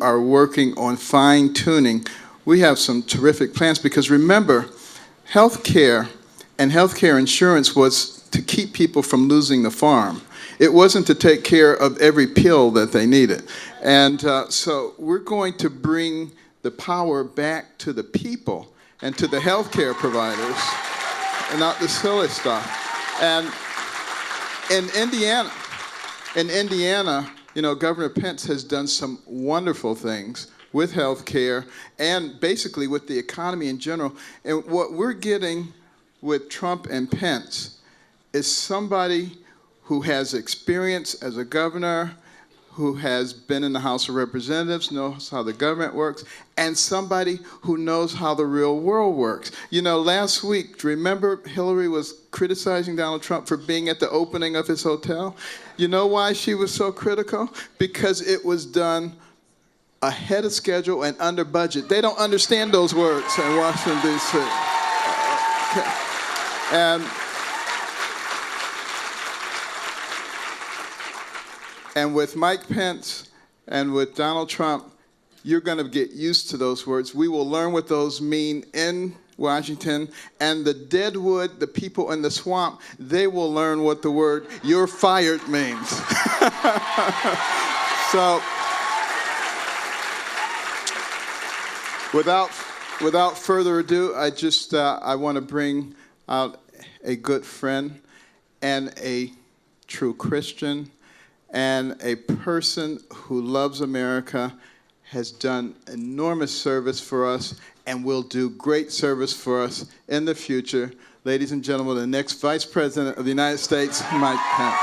are working on fine-tuning, we have some terrific plans because remember, health care and health care insurance was to keep people from losing the farm. It wasn't to take care of every pill that they needed. And so we're going to bring the power back to the people and to the healthcare providers and not the silly stuff. And in Indiana, you know, Governor Pence has done some wonderful things with healthcare and basically with the economy in general. And what we're getting with Trump and Pence is somebody who has experience as a governor, who has been in the House of Representatives, knows how the government works, and somebody who knows how the real world works. You know, last week, remember Hillary was criticizing Donald Trump for being at the opening of his hotel? You know why she was so critical? Because it was done ahead of schedule and under budget. They don't understand those words in Washington, D.C. Okay. And with Mike Pence and with Donald Trump, you're going to get used to those words. We will learn what those mean in Washington. And the deadwood, the people in the swamp, they will learn what the word "you're fired" means. So, without further ado, I want to bring out a good friend and a true Christian and a person who loves America, has done enormous service for us, and will do great service for us in the future. Ladies and gentlemen, the next Vice President of the United States, Mike Pence.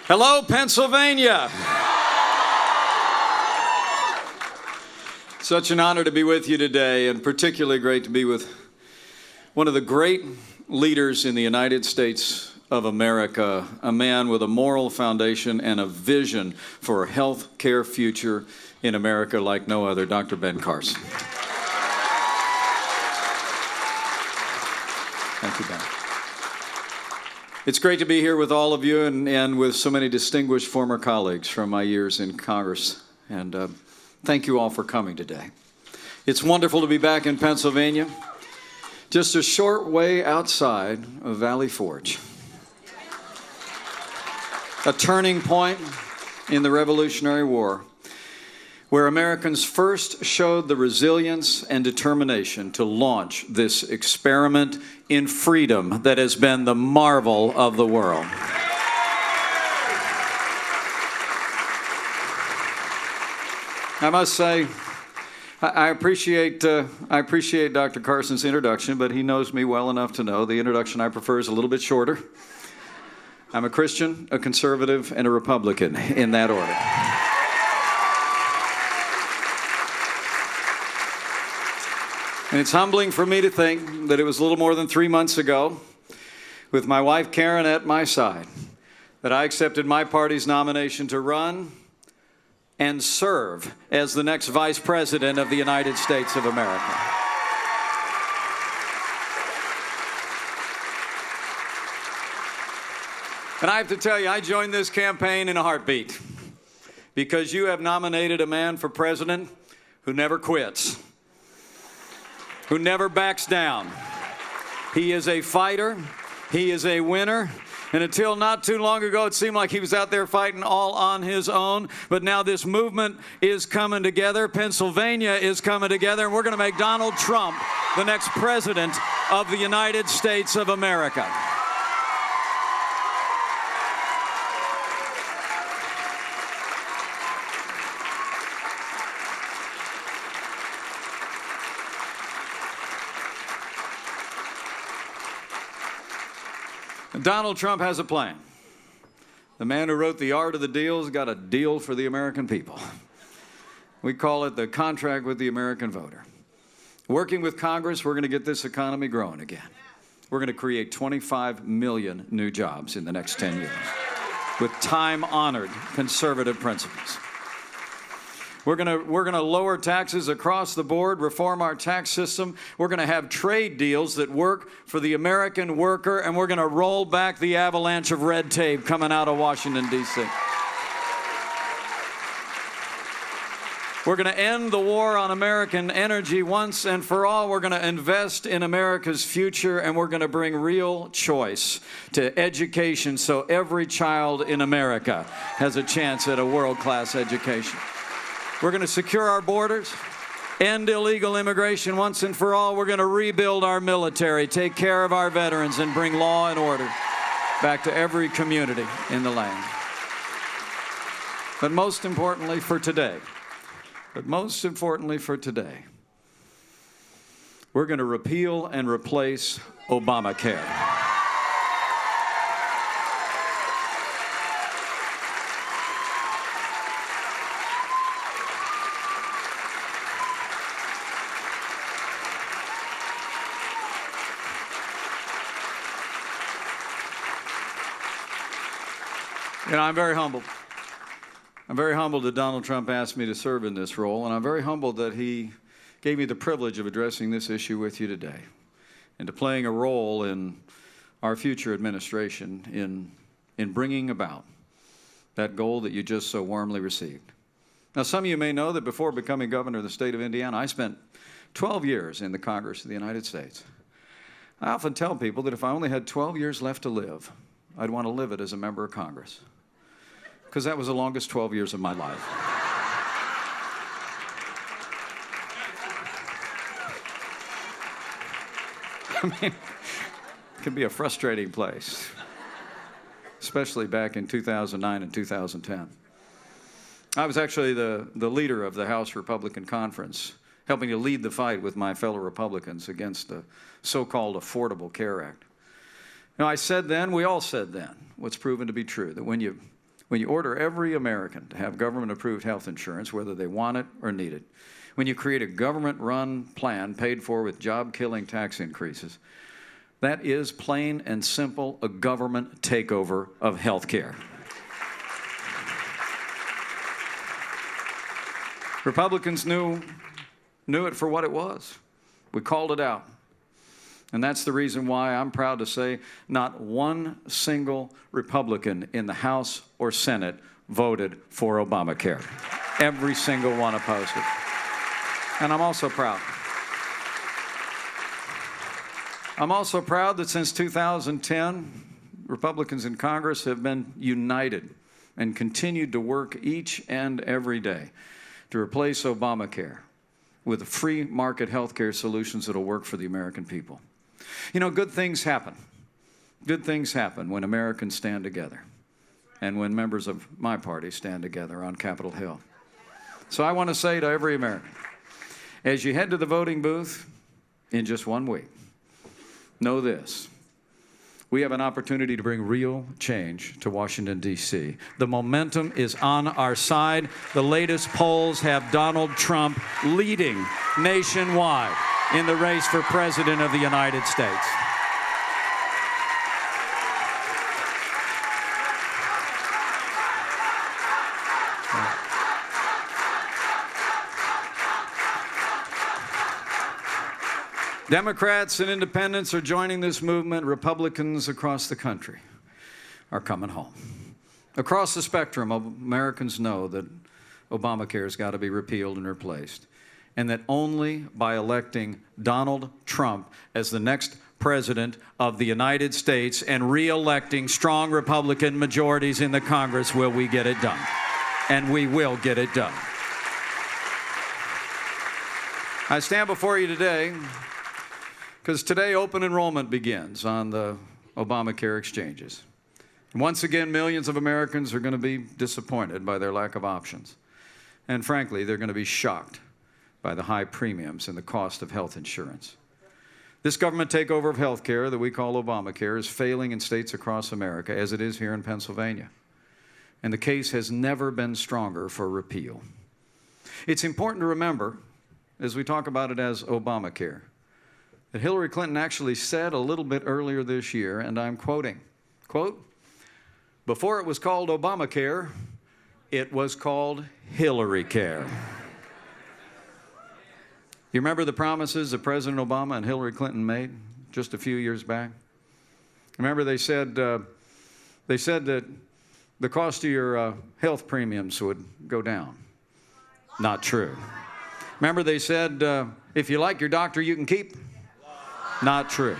Hello, Pennsylvania. Such an honor to be with you today, and particularly great to be with one of the great leaders in the United States of America, a man with a moral foundation and a vision for a health care future in America like no other, Dr. Ben Carson. Thank you, Ben. It's great to be here with all of you and with so many distinguished former colleagues from my years in Congress. And thank you all for coming today. It's wonderful to be back in Pennsylvania, just a short way outside of Valley Forge. A turning point in the Revolutionary War, where Americans first showed the resilience and determination to launch this experiment in freedom that has been the marvel of the world. I must say, I appreciate Dr. Carson's introduction, but he knows me well enough to know the introduction I prefer is a little bit shorter. I'm a Christian, a conservative, and a Republican in that order. And it's humbling for me to think that it was a little more than 3 months ago, with my wife Karen at my side, that I accepted my party's nomination to run and serve as the next Vice President of the United States of America. And I have to tell you, I joined this campaign in a heartbeat, because you have nominated a man for president who never quits, who never backs down. He is a fighter. He is a winner. And until not too long ago, it seemed like he was out there fighting all on his own. But now this movement is coming together. Pennsylvania is coming together. And we're going to make Donald Trump the next president of the United States of America. Donald Trump has a plan. The man who wrote The Art of the Deal has got a deal for the American people. We call it the contract with the American voter. Working with Congress, we're going to get this economy growing again. We're going to create 25 million new jobs in the next 10 years with time-honored conservative principles. We're going to lower taxes across the board, reform our tax system. We're going to have trade deals that work for the American worker, and we're going to roll back the avalanche of red tape coming out of Washington, D.C. We're going to end the war on American energy once and for all. We're going to invest in America's future, and we're going to bring real choice to education so every child in America has a chance at a world-class education. We're going to secure our borders, end illegal immigration once and for all. We're going to rebuild our military, take care of our veterans, and bring law and order back to every community in the land. But most importantly for today, we're going to repeal and replace ObamaCare. You know, I'm very humbled. I'm very humbled that Donald Trump asked me to serve in this role, and I'm very humbled that he gave me the privilege of addressing this issue with you today and to playing a role in our future administration in bringing about that goal that you just so warmly received. Now, some of you may know that before becoming governor of the state of Indiana, I spent 12 years in the Congress of the United States. I often tell people that if I only had 12 years left to live, I'd want to live it as a member of Congress, because that was the longest 12 years of my life. I mean, it can be a frustrating place, especially back in 2009 and 2010. I was actually the leader of the House Republican Conference, helping to lead the fight with my fellow Republicans against the so-called Affordable Care Act. Now, I said then, we all said then, what's proven to be true, that when you order every American to have government-approved health insurance, whether they want it or need it, when you create a government-run plan paid for with job-killing tax increases, that is plain and simple a government takeover of health care. Republicans knew it for what it was. We called it out. And that's the reason why I'm proud to say not one single Republican in the House or Senate voted for Obamacare. Every single one opposed it. And I'm also proud. I'm also proud that since 2010, Republicans in Congress have been united and continued to work each and every day to replace Obamacare with free market health care solutions that will work for the American people. You know, good things happen. Good things happen when Americans stand together and when members of my party stand together on Capitol Hill. So I want to say to every American, as you head to the voting booth in just 1 week, know this: we have an opportunity to bring real change to Washington, D.C. The momentum is on our side. The latest polls have Donald Trump leading nationwide in the race for President of the United States. Democrats and independents are joining this movement. Republicans across the country are coming home. Across the spectrum, Americans know that Obamacare has got to be repealed and replaced, and that only by electing Donald Trump as the next president of the United States and re-electing strong Republican majorities in the Congress will we get it done. And we will get it done. I stand before you today because today open enrollment begins on the Obamacare exchanges. And once again, millions of Americans are going to be disappointed by their lack of options. And frankly, they're going to be shocked by the high premiums and the cost of health insurance. This government takeover of health care that we call Obamacare is failing in states across America, as it is here in Pennsylvania. And the case has never been stronger for repeal. It's important to remember, as we talk about it as Obamacare, that Hillary Clinton actually said a little bit earlier this year, and I'm quoting, quote, "Before it was called ObamaCare, it was called HillaryCare." You remember the promises that President Obama and Hillary Clinton made just a few years back? Remember they said that the cost of your health premiums would go down. Not true. Remember they said if you like your doctor, you can keep? Not true.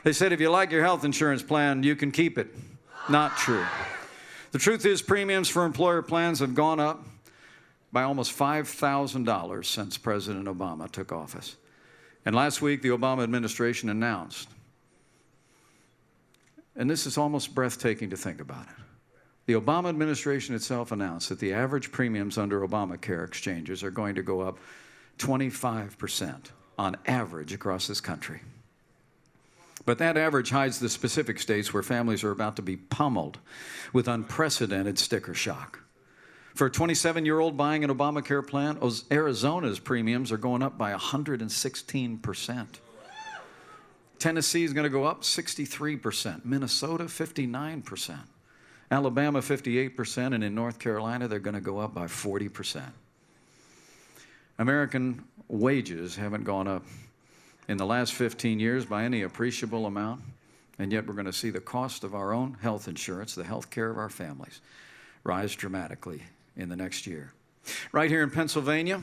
They said if you like your health insurance plan, you can keep it. Not true. The truth is premiums for employer plans have gone up by almost $5,000 since President Obama took office. And last week, the Obama administration announced, and this is almost breathtaking to think about it, the Obama administration itself announced that the average premiums under Obamacare exchanges are going to go up 25% on average across this country. But that average hides the specific states where families are about to be pummeled with unprecedented sticker shock. For a 27-year-old buying an Obamacare plan, Arizona's premiums are going up by 116%. Tennessee is going to go up 63%. Minnesota, 59%. Alabama, 58%. And in North Carolina, they're going to go up by 40%. American wages haven't gone up in the last 15 years by any appreciable amount, and yet we're going to see the cost of our own health insurance, the health care of our families, rise dramatically in the next year. Right here in Pennsylvania,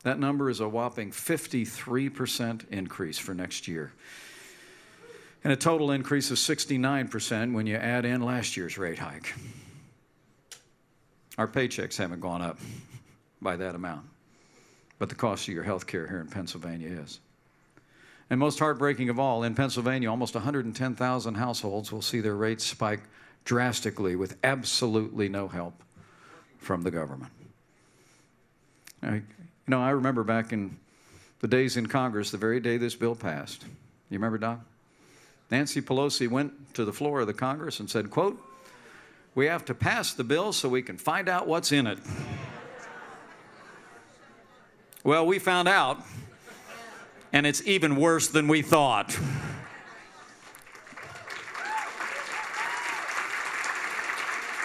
that number is a whopping 53% increase for next year, and a total increase of 69% when you add in last year's rate hike. Our paychecks haven't gone up by that amount, but the cost of your health care here in Pennsylvania is. And most heartbreaking of all, in Pennsylvania, almost 110,000 households will see their rates spike drastically with absolutely no help from the government. I remember back in the days in Congress, the very day this bill passed. You remember, Doc? Nancy Pelosi went to the floor of the Congress and said, quote, "We have to pass the bill so we can find out what's in it." Well, we found out, and it's even worse than we thought.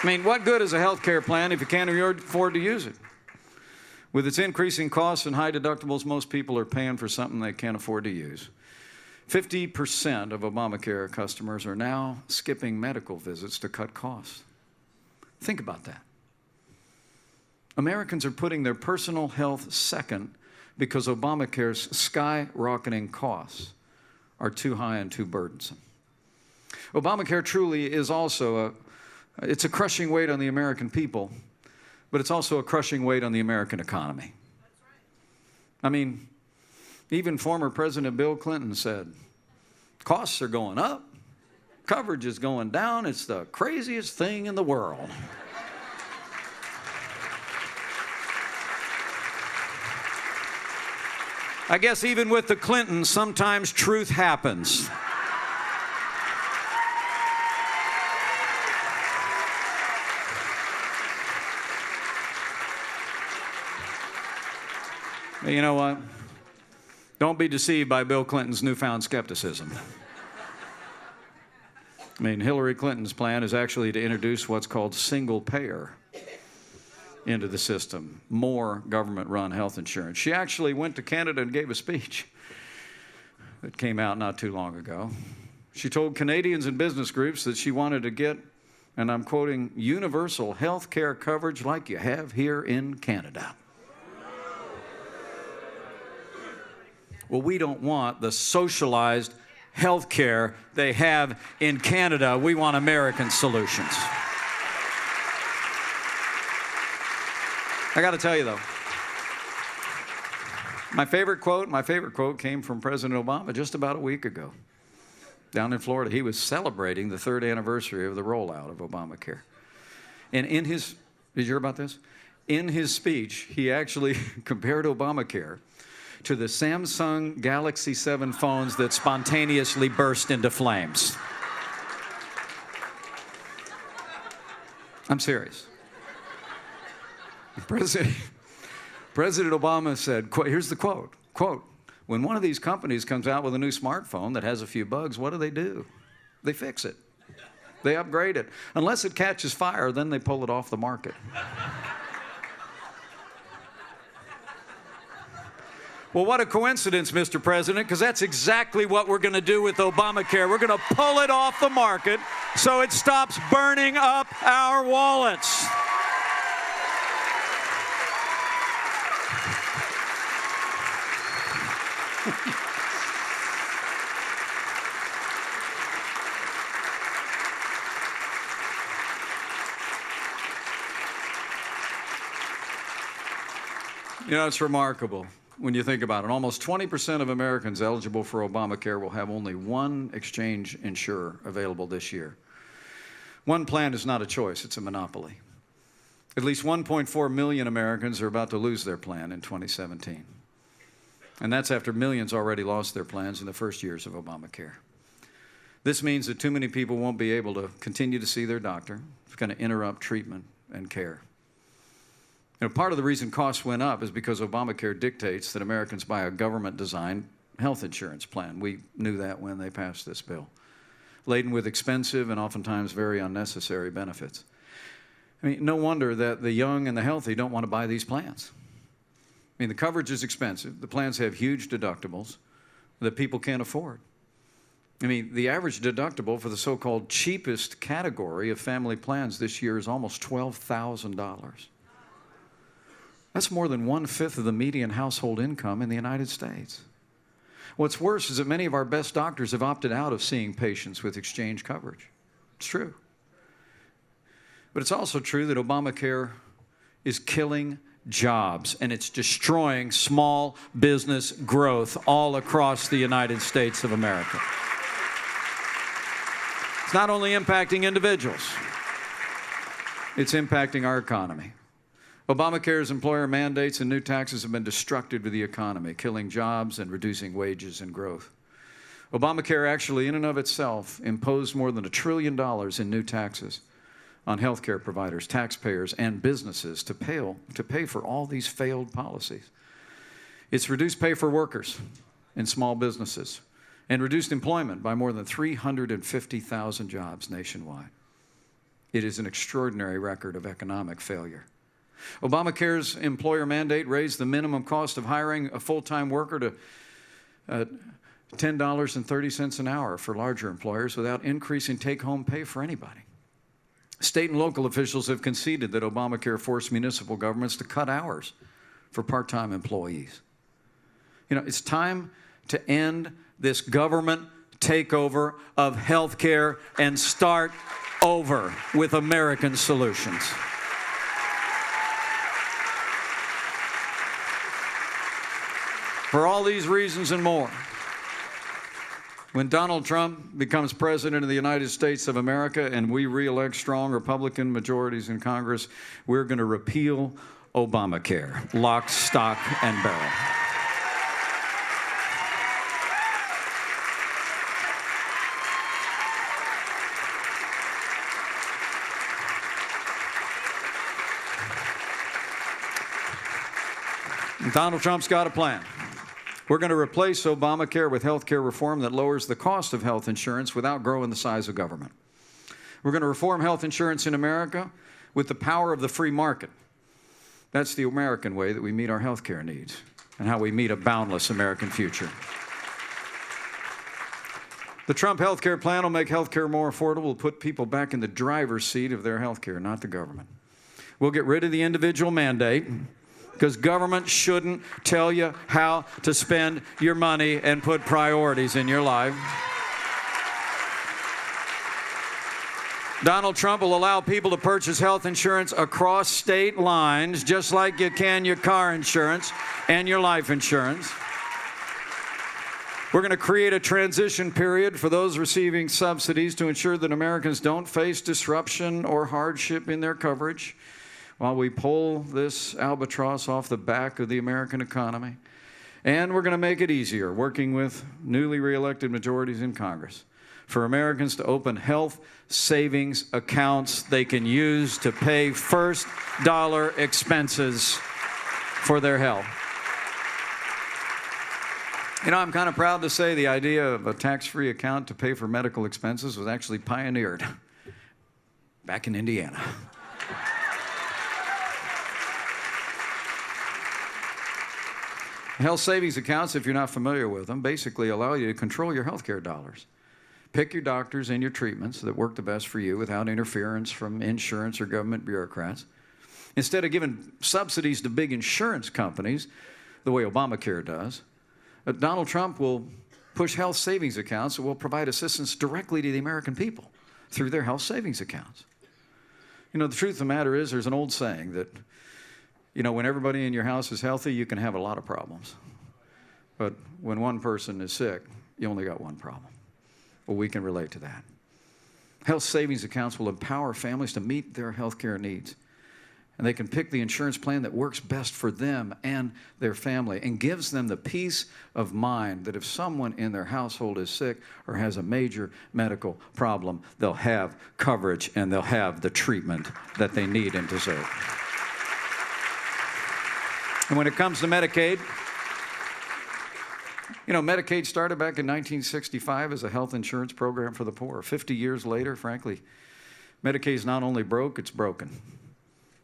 I mean, what good is a health care plan if you can't afford to use it? With its increasing costs and high deductibles, most people are paying for something they can't afford to use. 50% of Obamacare customers are now skipping medical visits to cut costs. Think about that. Americans are putting their personal health second because Obamacare's skyrocketing costs are too high and too burdensome. Obamacare truly is also it's a crushing weight on the American people, but it's also a crushing weight on the American economy. I mean, even former President Bill Clinton said, costs are going up, coverage is going down, it's the craziest thing in the world. I guess even with the Clintons, sometimes truth happens. You know what? Don't be deceived by Bill Clinton's newfound skepticism. I mean, Hillary Clinton's plan is actually to introduce what's called single payer into the system, more government-run health insurance. She actually went to Canada and gave a speech that came out not too long ago. She told Canadians and business groups that she wanted to get, and I'm quoting, universal health care coverage like you have here in Canada. Well, we don't want the socialized health care they have in Canada. We want American solutions. I got to tell you, though, my favorite quote came from President Obama just about a week ago. Down in Florida, he was celebrating the 3rd anniversary of the rollout of Obamacare. And in his, did you hear about this? In his speech, he actually compared Obamacare to the Samsung Galaxy 7 phones that spontaneously burst into flames. I'm serious. President Obama said, here's the quote, When one of these companies comes out with a new smartphone that has a few bugs, what do? They fix it. They upgrade it. Unless it catches fire, then they pull it off the market. Well, what a coincidence, Mr. President, because that's exactly what we're going to do with Obamacare. We're going to pull it off the market so it stops burning up our wallets. You know, it's remarkable when you think about it. Almost 20% of Americans eligible for Obamacare will have only one exchange insurer available this year. One plan is not a choice, it's a monopoly. At least 1.4 million Americans are about to lose their plan in 2017. And that's after millions already lost their plans in the first years of Obamacare. This means that too many people won't be able to continue to see their doctor. It's going to interrupt treatment and care. You know, part of the reason costs went up is because Obamacare dictates that Americans buy a government-designed health insurance plan. We knew that when they passed this bill, laden with expensive and oftentimes very unnecessary benefits. I mean, no wonder that the young and the healthy don't want to buy these plans. I mean, the coverage is expensive. The plans have huge deductibles that people can't afford. I mean, the average deductible for the so-called cheapest category of family plans this year is almost $12,000. That's more than 1/5 of the median household income in the United States. What's worse is that many of our best doctors have opted out of seeing patients with exchange coverage. It's true. But it's also true that Obamacare is killing jobs, and it's destroying small business growth all across the United States of America. It's not only impacting individuals, it's impacting our economy. Obamacare's employer mandates and new taxes have been destructive to the economy, killing jobs and reducing wages and growth. Obamacare actually, in and of itself, imposed more than $1 trillion in new taxes on healthcare providers, taxpayers, and businesses to pay for all these failed policies. It's reduced pay for workers in small businesses and reduced employment by more than 350,000 jobs nationwide. It is an extraordinary record of economic failure. Obamacare's employer mandate raised the minimum cost of hiring a full-time worker to $10.30 an hour for larger employers without increasing take-home pay for anybody. State and local officials have conceded that Obamacare forced municipal governments to cut hours for part-time employees. You know, it's time to end this government takeover of health care and start over with American solutions. For all these reasons and more, when Donald Trump becomes president of the United States of America and we re-elect strong Republican majorities in Congress, we're going to repeal Obamacare, lock, stock, and barrel. Donald Trump's got a plan. We're going to replace Obamacare with health care reform that lowers the cost of health insurance without growing the size of government. We're going to reform health insurance in America with the power of the free market. That's the American way that we meet our health care needs and how we meet a boundless American future. The Trump health care plan will make health care more affordable, will put people back in the driver's seat of their health care, not the government. We'll get rid of the individual mandate, because government shouldn't tell you how to spend your money and put priorities in your life. Donald Trump will allow people to purchase health insurance across state lines, just like you can your car insurance and your life insurance. We're going to create a transition period for those receiving subsidies to ensure that Americans don't face disruption or hardship in their coverage while we pull this albatross off the back of the American economy. And we're going to make it easier, working with newly re-elected majorities in Congress, for Americans to open health savings accounts they can use to pay first dollar expenses for their health. You know, I'm kind of proud to say the idea of a tax-free account to pay for medical expenses was actually pioneered back in Indiana. Health savings accounts, if you're not familiar with them, basically allow you to control your health care dollars. Pick your doctors and your treatments that work the best for you without interference from insurance or government bureaucrats. Instead of giving subsidies to big insurance companies, the way Obamacare does, Donald Trump will push health savings accounts that will provide assistance directly to the American people through their health savings accounts. You know, the truth of the matter is there's an old saying that, you know, when everybody in your house is healthy, you can have a lot of problems. But when one person is sick, you only got one problem. Well, we can relate to that. Health savings accounts will empower families to meet their health care needs. And they can pick the insurance plan that works best for them and their family and gives them the peace of mind that if someone in their household is sick or has a major medical problem, they'll have coverage and they'll have the treatment that they need and deserve. And when it comes to Medicaid, you know, Medicaid started back in 1965 as a health insurance program for the poor. 50 years later, frankly, Medicaid is not only broke, it's broken.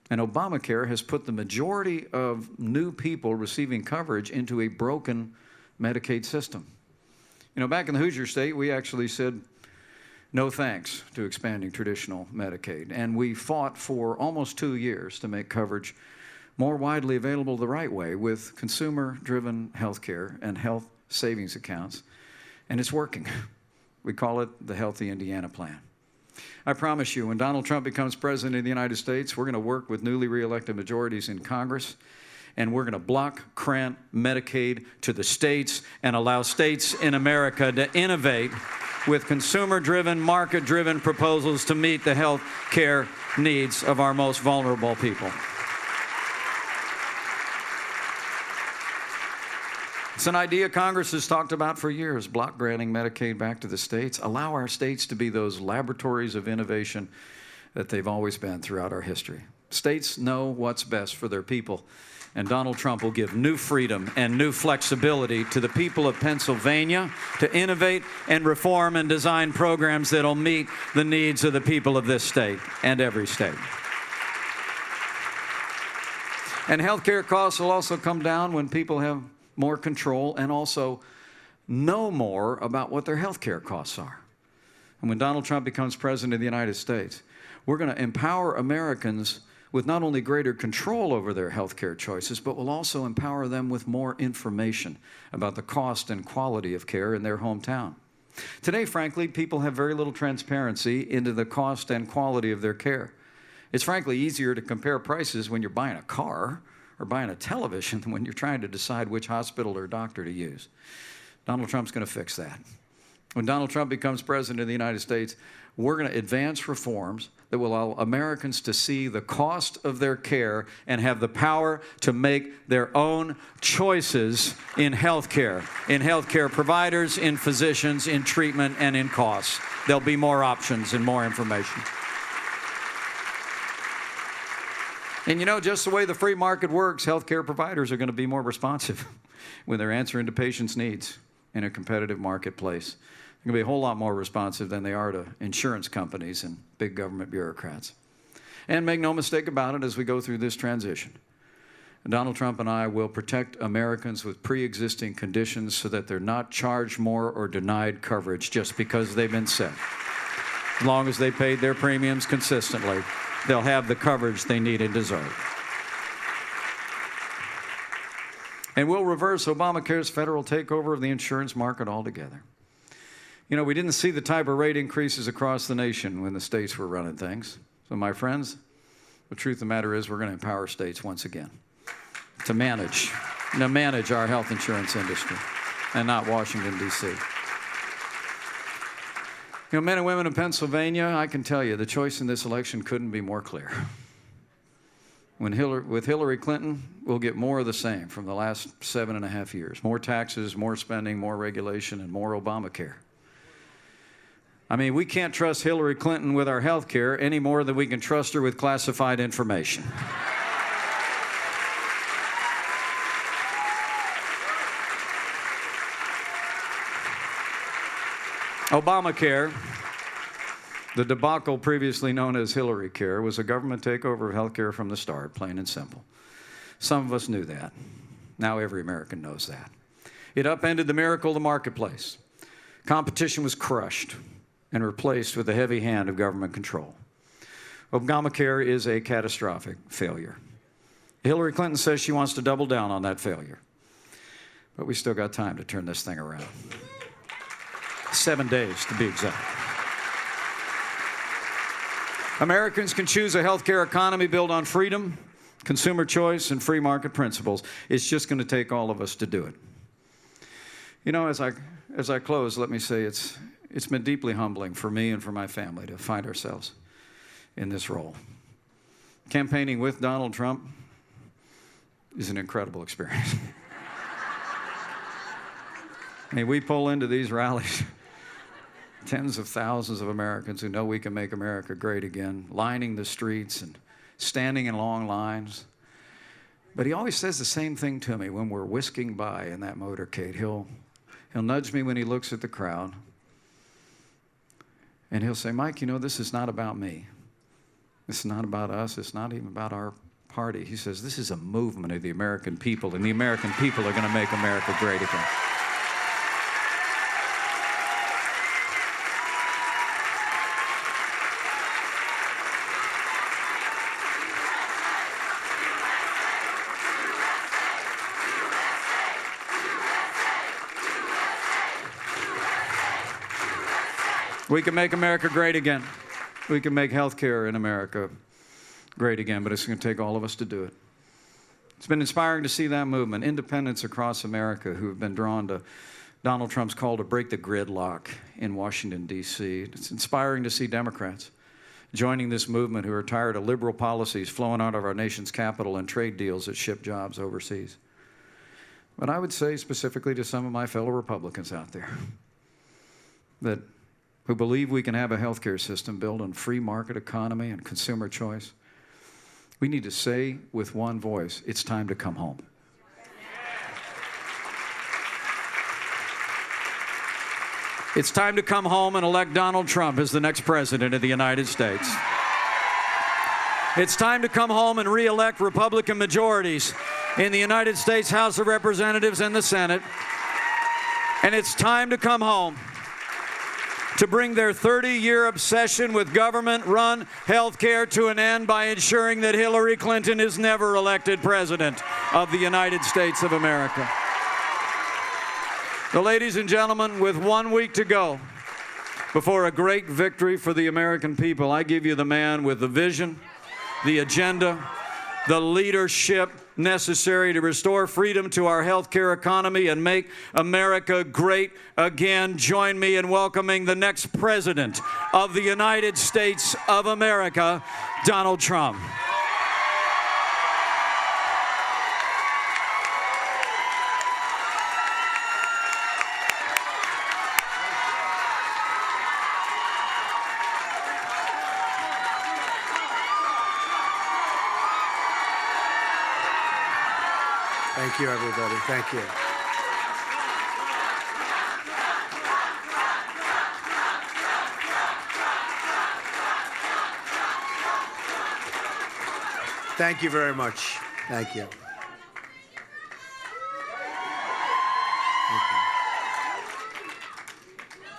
And Obamacare has put the majority of new people receiving coverage into a broken Medicaid system. You know, back in the Hoosier State, we actually said no thanks to expanding traditional Medicaid. And we fought for almost 2 years to make coverage more widely available the right way with consumer-driven health care and health savings accounts. And it's working. We call it the Healthy Indiana Plan. I promise you, when Donald Trump becomes president of the United States, we're going to work with newly re-elected majorities in Congress, and we're going to block grant Medicaid to the states and allow states in America to innovate with consumer-driven, market-driven proposals to meet the health care needs of our most vulnerable people. It's an idea Congress has talked about for years, block granting Medicaid back to the states, allow our states to be those laboratories of innovation that they've always been throughout our history. States know what's best for their people, and Donald Trump will give new freedom and new flexibility to the people of Pennsylvania to innovate and reform and design programs that'll meet the needs of the people of this state and every state. And health care costs will also come down when people have more control and also know more about what their health care costs are. And when Donald Trump becomes president of the United States, we're going to empower Americans with not only greater control over their health care choices, but we'll also empower them with more information about the cost and quality of care in their hometown. Today, frankly, people have very little transparency into the cost and quality of their care. It's frankly easier to compare prices when you're buying a car or buying a television than when you're trying to decide which hospital or doctor to use. Donald Trump's going to fix that. When Donald Trump becomes president of the United States, we're going to advance reforms that will allow Americans to see the cost of their care and have the power to make their own choices in healthcare providers, in physicians, in treatment, and in costs. There'll be more options and more information. And you know, just the way the free market works, healthcare providers are going to be more responsive when they're answering to patients' needs in a competitive marketplace. They're going to be a whole lot more responsive than they are to insurance companies and big government bureaucrats. And make no mistake about it, as we go through this transition, Donald Trump and I will protect Americans with pre-existing conditions so that they're not charged more or denied coverage just because they've been sick. As long as they paid their premiums consistently, they'll have the coverage they need and deserve. And we'll reverse Obamacare's federal takeover of the insurance market altogether. You know, we didn't see the type of rate increases across the nation when the states were running things. So, my friends, the truth of the matter is we're going to empower states once again to manage our health insurance industry and not Washington, D.C. You know, men and women of Pennsylvania, I can tell you the choice in this election couldn't be more clear. With Hillary Clinton, we'll get more of the same from the last 7.5 years. More taxes, more spending, more regulation, and more Obamacare. I mean, we can't trust Hillary Clinton with our health care any more than we can trust her with classified information. Obamacare, the debacle previously known as Hillary Care, was a government takeover of health care from the start, plain and simple. Some of us knew that. Now every American knows that. It upended the miracle of the marketplace. Competition was crushed and replaced with the heavy hand of government control. Obamacare is a catastrophic failure. Hillary Clinton says she wants to double down on that failure. But we still got time to turn this thing around. 7 days, to be exact. Americans can choose a healthcare economy built on freedom, consumer choice, and free market principles. It's just going to take all of us to do it. You know, as I close, let me say it's been deeply humbling for me and for my family to find ourselves in this role. Campaigning with Donald Trump is an incredible experience. I mean, we pull into these rallies, tens of thousands of Americans who know we can make America great again, lining the streets and standing in long lines. But he always says the same thing to me when we're whisking by in that motorcade. He'll nudge me when he looks at the crowd, and he'll say, Mike, you know, this is not about me. This is not about us. It's not even about our party. He says, this is a movement of the American people, and the American people are going to make America great again. We can make America great again. We can make health care in America great again, but it's going to take all of us to do it. It's been inspiring to see that movement, independents across America who have been drawn to Donald Trump's call to break the gridlock in Washington, D.C. It's inspiring to see Democrats joining this movement who are tired of liberal policies flowing out of our nation's capital and trade deals that ship jobs overseas. But I would say specifically to some of my fellow Republicans out there that who believe we can have a healthcare system built on free market economy and consumer choice, we need to say with one voice, it's time to come home. It's time to come home and elect Donald Trump as the next president of the United States. It's time to come home and re-elect Republican majorities in the United States House of Representatives and the Senate. And it's time to come home to bring their 30-year obsession with government-run health care to an end by ensuring that Hillary Clinton is never elected president of the United States of America. So, ladies and gentlemen, with 1 week to go before a great victory for the American people, I give you the man with the vision, the agenda, the leadership necessary to restore freedom to our healthcare economy and make America great again. Join me in welcoming the next president of the United States of America, Donald Trump. Thank you, everybody. Thank you. Thank you very much. Thank you.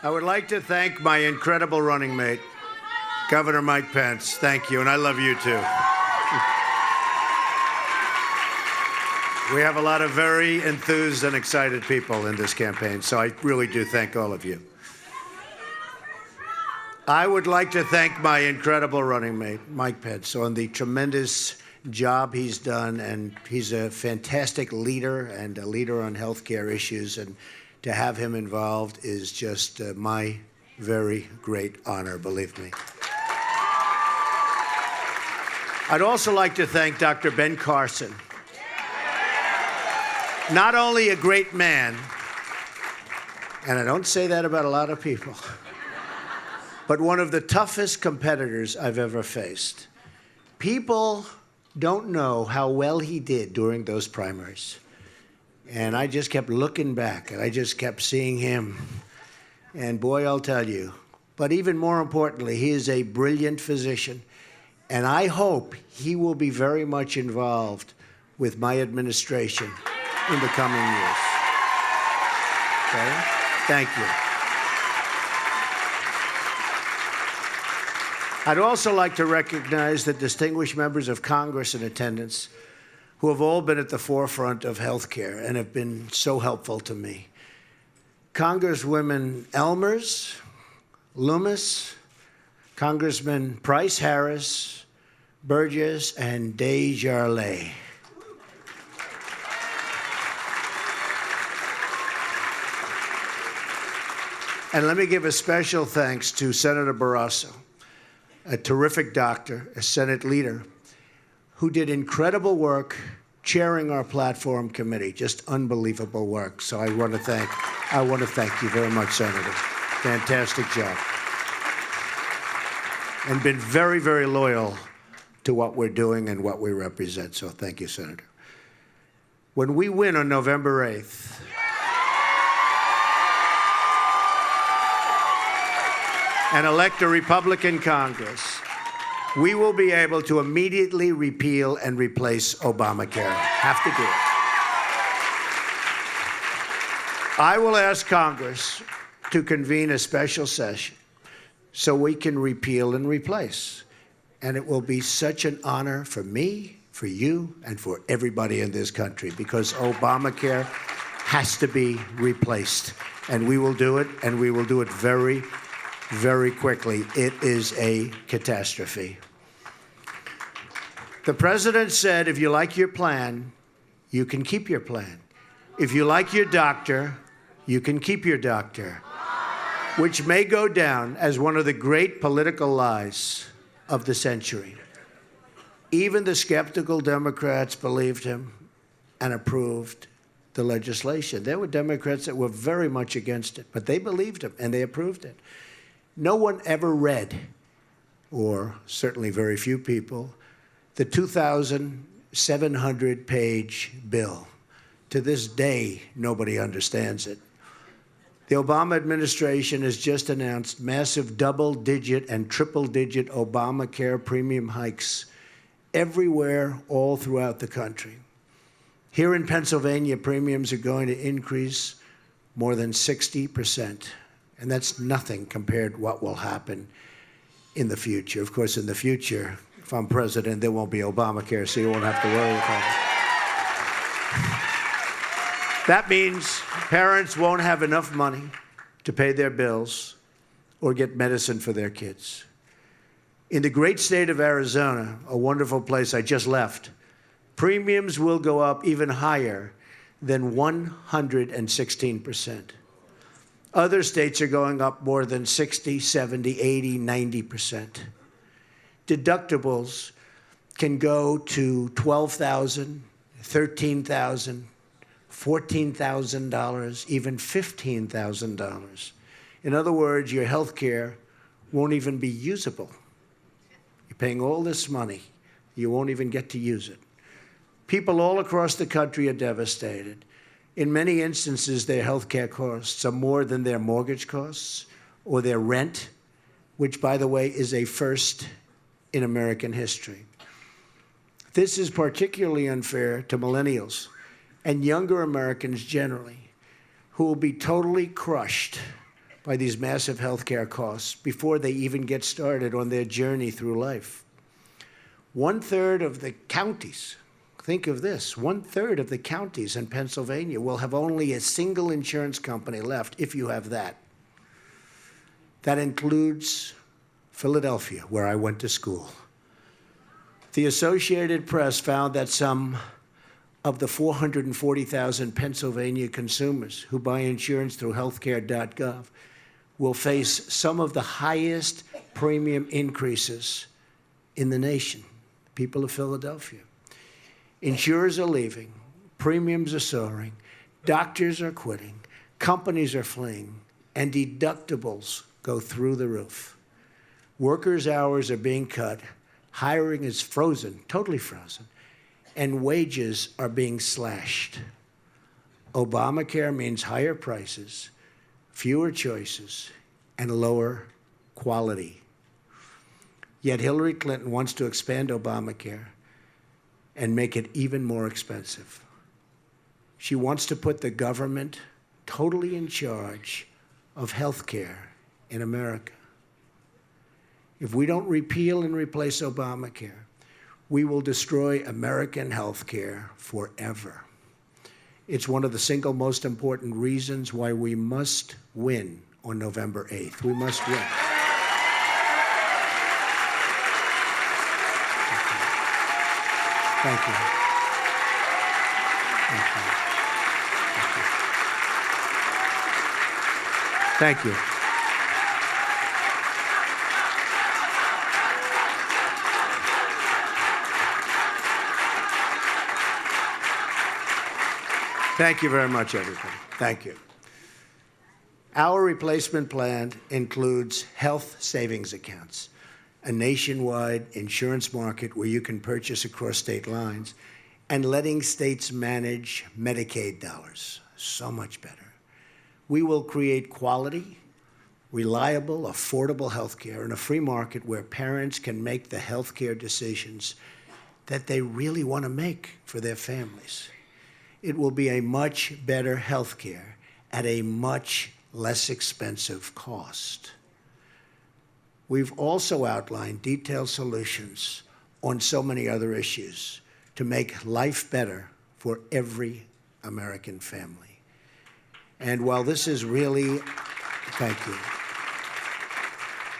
I would like to thank my incredible running mate, Governor Mike Pence. Thank you, and I love you too. We have a lot of very enthused and excited people in this campaign, so I really do thank all of you. I would like to thank my incredible running mate, Mike Pence, on the tremendous job he's done, and he's a fantastic leader and a leader on healthcare issues, and to have him involved is just my very great honor, believe me. I'd also like to thank Dr. Ben Carson. Not only a great man, and I don't say that about a lot of people, but one of the toughest competitors I've ever faced. People don't know how well he did during those primaries. And I just kept looking back, and I just kept seeing him. And boy, I'll tell you. But even more importantly, he is a brilliant physician. And I hope he will be very much involved with my administration in the coming years. Okay? Thank you. I'd also like to recognize the distinguished members of Congress in attendance who have all been at the forefront of health care and have been so helpful to me. Congresswomen Elmers, Loomis, Congressman Price Harris, Burgess, and Desjardins. And let me give a special thanks to Senator Barrasso, a terrific doctor, a Senate leader, who did incredible work chairing our platform committee. Just unbelievable work. So I want to thank you very much, Senator. Fantastic job. And been very, very loyal to what we're doing and what we represent. So thank you, Senator. When we win on November 8th, and elect a Republican Congress, we will be able to immediately repeal and replace Obamacare. Have to do it. I will ask Congress to convene a special session so we can repeal and replace. And it will be such an honor for me, for you, and for everybody in this country, because Obamacare has to be replaced. And we will do it, and we will do it very, very quickly. It is a catastrophe. The president said, if you like your plan, you can keep your plan. If you like your doctor, you can keep your doctor, which may go down as one of the great political lies of the century. Even the skeptical Democrats believed him and approved the legislation. There were Democrats that were very much against it, but they believed him and they approved it. No one ever read, or certainly very few people, the 2,700-page bill. To this day, nobody understands it. The Obama administration has just announced massive double-digit and triple-digit Obamacare premium hikes everywhere, all throughout the country. Here in Pennsylvania, premiums are going to increase more than 60%. And that's nothing compared to what will happen in the future. Of course, in the future, if I'm president, there won't be Obamacare, so you won't have to worry about it. That means parents won't have enough money to pay their bills or get medicine for their kids. In the great state of Arizona, a wonderful place I just left, premiums will go up even higher than 116%. Other states are going up more than 60, 70, 80, 90%. Deductibles can go to $12,000, $13,000, $14,000, even $15,000. In other words, your health care won't even be usable. You're paying all this money, you won't even get to use it. People all across the country are devastated. In many instances, their health care costs are more than their mortgage costs or their rent, which, by the way, is a first in American history. This is particularly unfair to millennials and younger Americans generally, who will be totally crushed by these massive health care costs before they even get started on their journey through life. 1/3 of the counties, think of this, 1/3 of the counties in Pennsylvania will have only a single insurance company left, if you have that. That includes Philadelphia, where I went to school. The Associated Press found that some of the 440,000 Pennsylvania consumers who buy insurance through healthcare.gov will face some of the highest premium increases in the nation, people of Philadelphia. Insurers are leaving, premiums are soaring, doctors are quitting, companies are fleeing, and deductibles go through the roof. Workers' hours are being cut, hiring is frozen, totally frozen, and wages are being slashed. Obamacare means higher prices fewer choices, and lower quality. Yet Hillary Clinton wants to expand Obamacare and make it even more expensive. She wants to put the government totally in charge of health care in America. If we don't repeal and replace Obamacare, we will destroy American health care forever. It's one of the single most important reasons why we must win on November 8th. We must win. Thank you. Thank you. Thank you. Thank you very much, everybody. Thank you. Our replacement plan includes health savings accounts, a nationwide insurance market where you can purchase across state lines, and letting states manage Medicaid dollars. So much better. We will create quality, reliable, affordable health care in a free market where parents can make the health care decisions that they really want to make for their families. It will be a much better health care at a much less expensive cost. We've also outlined detailed solutions on so many other issues to make life better for every American family. And while this is really, thank you.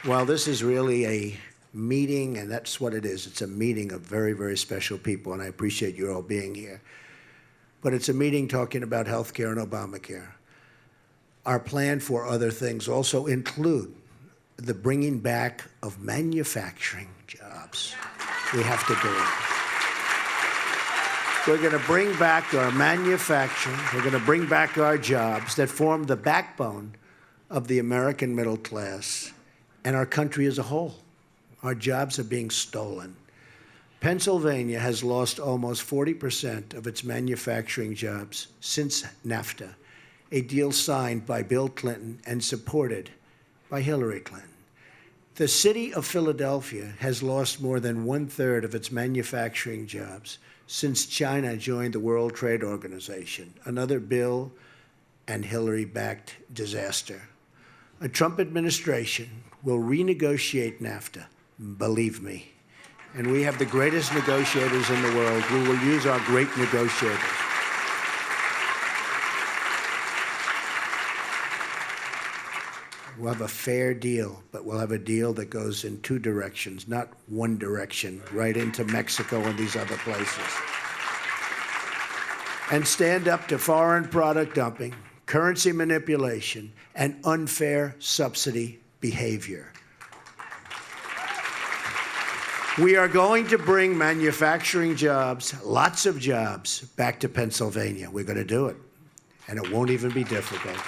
While this is really a meeting, and that's what it is, it's a meeting of very, very special people, and I appreciate you all being here. But it's a meeting talking about health care and Obamacare. Our plan for other things also include the bringing back of manufacturing jobs. We have to do it. We're going to bring back our manufacturing. We're going to bring back our jobs that form the backbone of the American middle class and our country as a whole. Our jobs are being stolen. Pennsylvania has lost almost 40% of its manufacturing jobs since NAFTA, a deal signed by Bill Clinton and supported by Hillary Clinton. The city of Philadelphia has lost more than 1/3 of its manufacturing jobs since China joined the World Trade Organization, another Bill and Hillary-backed disaster. A Trump administration will renegotiate NAFTA, believe me. And we have the greatest negotiators in the world. We will use our great negotiators. We'll have a fair deal, but we'll have a deal that goes in two directions, not one direction, right into Mexico and these other places. And stand up to foreign product dumping, currency manipulation, and unfair subsidy behavior. We are going to bring manufacturing jobs, lots of jobs, back to Pennsylvania. We're going to do it, and it won't even be difficult.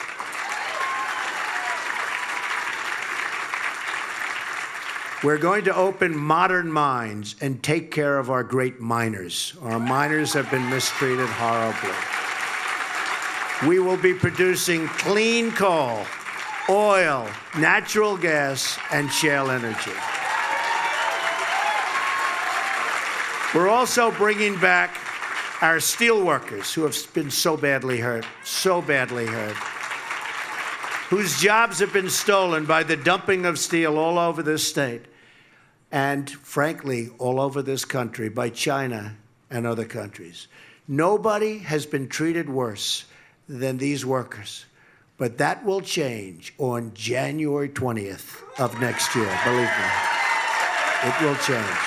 We're going to open modern mines and take care of our great miners. Our miners have been mistreated horribly. We will be producing clean coal, oil, natural gas, and shale energy. We're also bringing back our steel workers who have been so badly hurt, whose jobs have been stolen by the dumping of steel all over this state and, frankly, all over this country by China and other countries. Nobody has been treated worse than these workers, but that will change on January 20th of next year, believe me. It will change.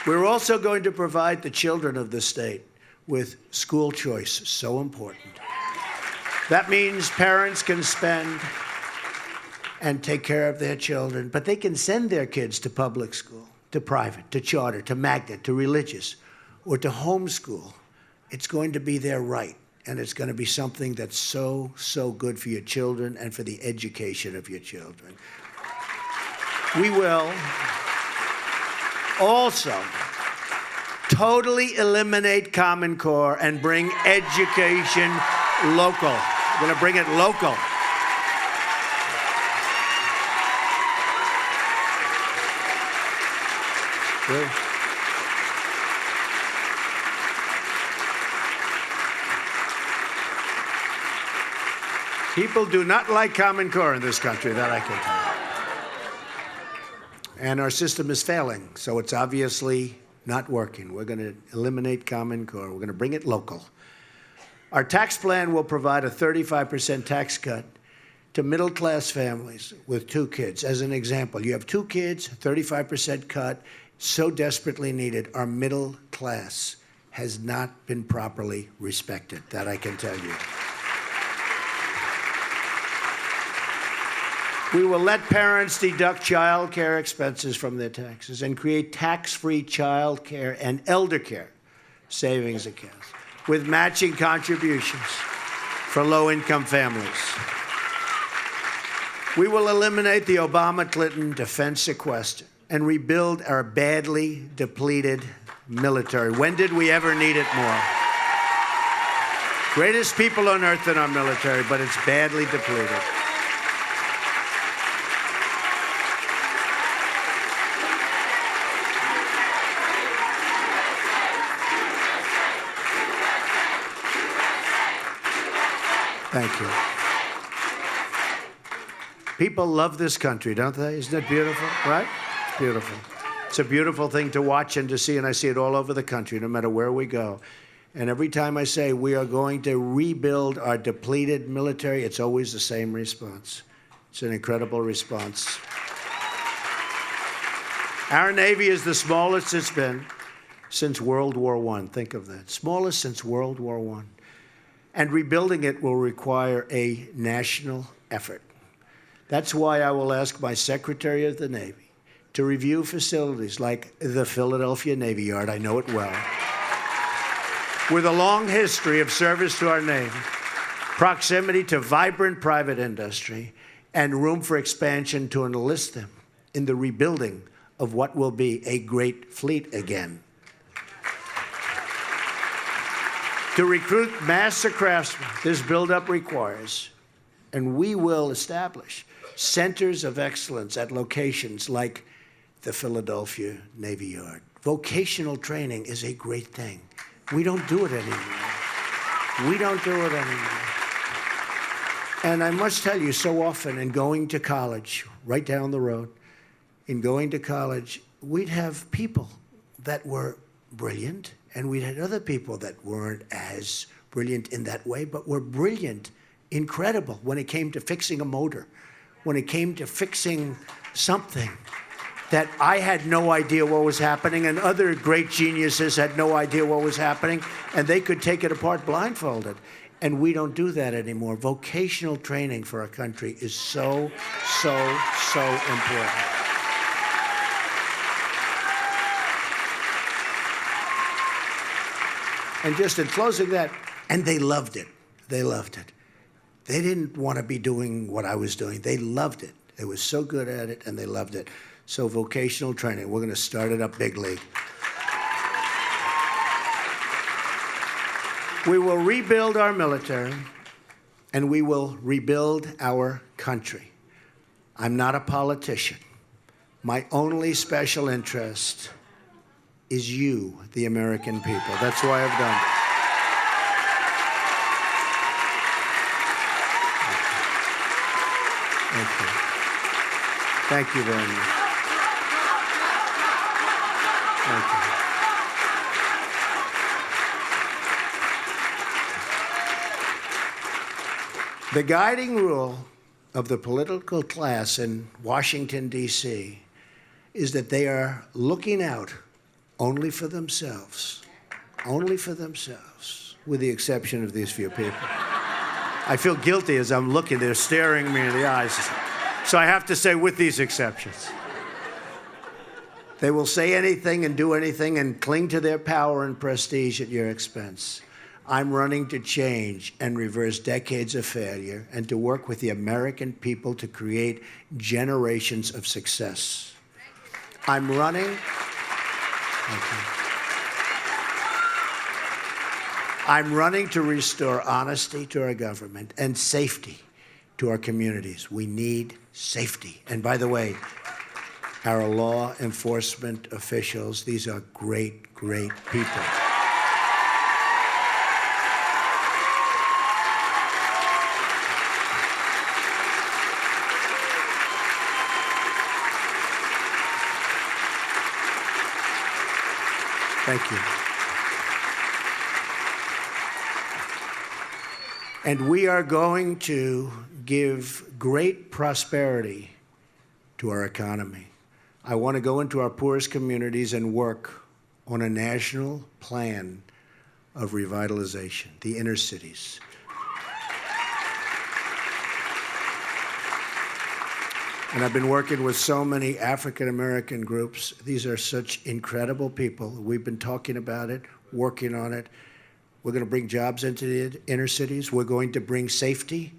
We're also going to provide the children of the state with school choice, so important. That means parents can spend and take care of their children, but they can send their kids to public school, to private, to charter, to magnet, to religious, or to homeschool. It's going to be their right, and it's going to be something that's so, so good for your children and for the education of your children. We will also totally eliminate Common Core and bring education local. We're going to bring it local. Good. People do not like Common Core in this country, that I can tell you. And our system is failing, so it's obviously not working. We're going to eliminate Common Core. We're going to bring it local. Our tax plan will provide a 35% tax cut to middle-class families with 2 kids. As an example, you have 2 kids, 35% cut, so desperately needed. Our middle class has not been properly respected, that I can tell you. We will let parents deduct child care expenses from their taxes and create tax-free child care and elder care savings accounts with matching contributions for low-income families. We will eliminate the Obama-Clinton defense sequester and rebuild our badly depleted military. When did we ever need it more? Greatest people on earth in our military, but it's badly depleted. Thank you. People love this country, don't they? Isn't it beautiful, right? It's beautiful. It's a beautiful thing to watch and to see, and I see it all over the country, no matter where we go. And every time I say we are going to rebuild our depleted military, it's always the same response. It's an incredible response. Our Navy is the smallest it's been since World War I. Think of that. Smallest since World War I. And rebuilding it will require a national effort. That's why I will ask my Secretary of the Navy to review facilities like the Philadelphia Navy Yard, I know it well, with a long history of service to our Navy, proximity to vibrant private industry, and room for expansion to enlist them in the rebuilding of what will be a great fleet again. To recruit master craftsmen, this buildup requires, and we will establish, centers of excellence at locations like the Philadelphia Navy Yard. Vocational training is a great thing. We don't do it anymore. We don't do it anymore. And I must tell you, so often in going to college, right down the road, in going to college, we'd have people that were brilliant, and we'd had other people that weren't as brilliant in that way, but were brilliant, incredible when it came to fixing a motor, when it came to fixing something that I had no idea what was happening, and other great geniuses had no idea what was happening, and they could take it apart blindfolded. And we don't do that anymore. Vocational training for our country is so, so, so important. And just in closing that, and they loved it. They loved it. They didn't want to be doing what I was doing. They loved it. They were so good at it, and they loved it. So vocational training, we're going to start it up big league. We will rebuild our military, and we will rebuild our country. I'm not a politician. My only special interest is you, the American people. That's why I've done it. Thank you. Thank you very much. Thank you. The guiding rule of the political class in Washington, D.C. is that they are looking out only for themselves, with the exception of these few people. I feel guilty as I'm looking, they're staring me in the eyes. So I have to say, with these exceptions. They will say anything and do anything and cling to their power and prestige at your expense. I'm running to change and reverse decades of failure and to work with the American people to create generations of success. I'm running. Thank you. I'm running to restore honesty to our government and safety to our communities. We need safety. And by the way, our law enforcement officials, these are great, great people. Thank you. And we are going to give great prosperity to our economy. I want to go into our poorest communities and work on a national plan of revitalization, the inner cities. And I've been working with so many African-American groups. These are such incredible people. We've been talking about it, working on it. We're going to bring jobs into the inner cities. We're going to bring safety.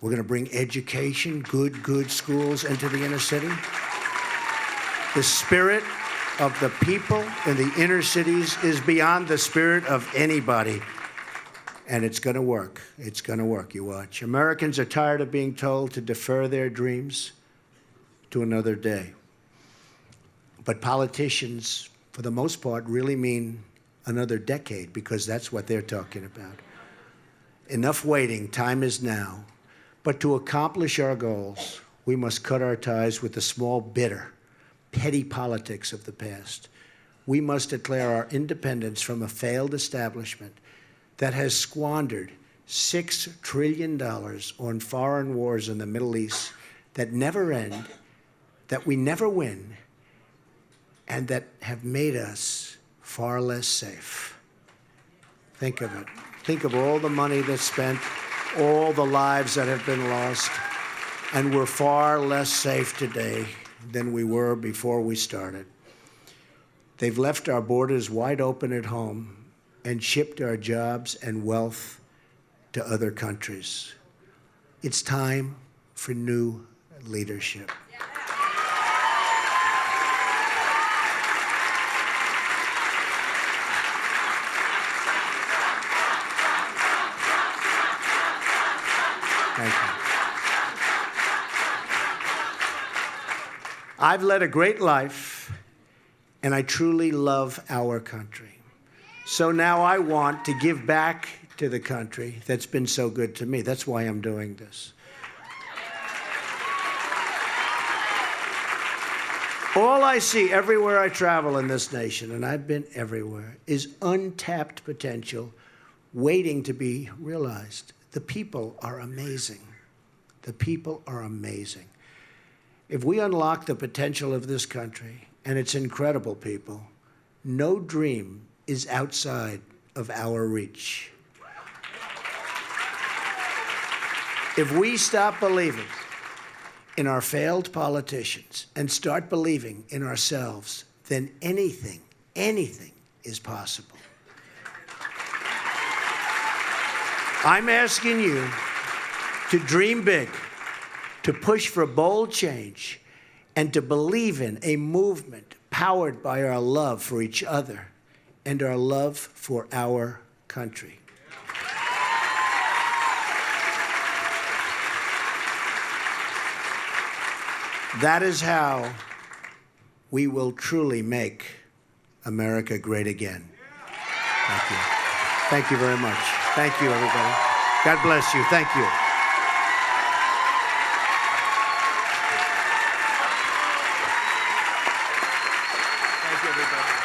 We're going to bring education, good schools into the inner city. The spirit of the people in the inner cities is beyond the spirit of anybody. And it's going to work. It's going to work. You watch. Americans are tired of being told to defer their dreams to another day. But politicians, for the most part, really mean another decade, because that's what they're talking about. Enough waiting. Time is now. But to accomplish our goals, we must cut our ties with the small, bitter, petty politics of the past. We must declare our independence from a failed establishment that has squandered $6 trillion on foreign wars in the Middle East that never end, that we never win, and that have made us far less safe. Think of it. Think of all the money that's spent, all the lives that have been lost, and we're far less safe today than we were before we started. They've left our borders wide open at home and shipped our jobs and wealth to other countries. It's time for new leadership. Thank you. I've led a great life, and I truly love our country. So now I want to give back to the country that's been so good to me. That's why I'm doing this. All I see everywhere I travel in this nation, and I've been everywhere, is untapped potential waiting to be realized. The people are amazing. The people are amazing. If we unlock the potential of this country and its incredible people, no dream is outside of our reach. If we stop believing in our failed politicians and start believing in ourselves, then anything is possible. I'm asking you to dream big, to push for bold change, and to believe in a movement powered by our love for each other and our love for our country. That is how we will truly make America great again. Thank you. Thank you very much. Thank you, everybody. God bless you. Thank you. Thank you, everybody.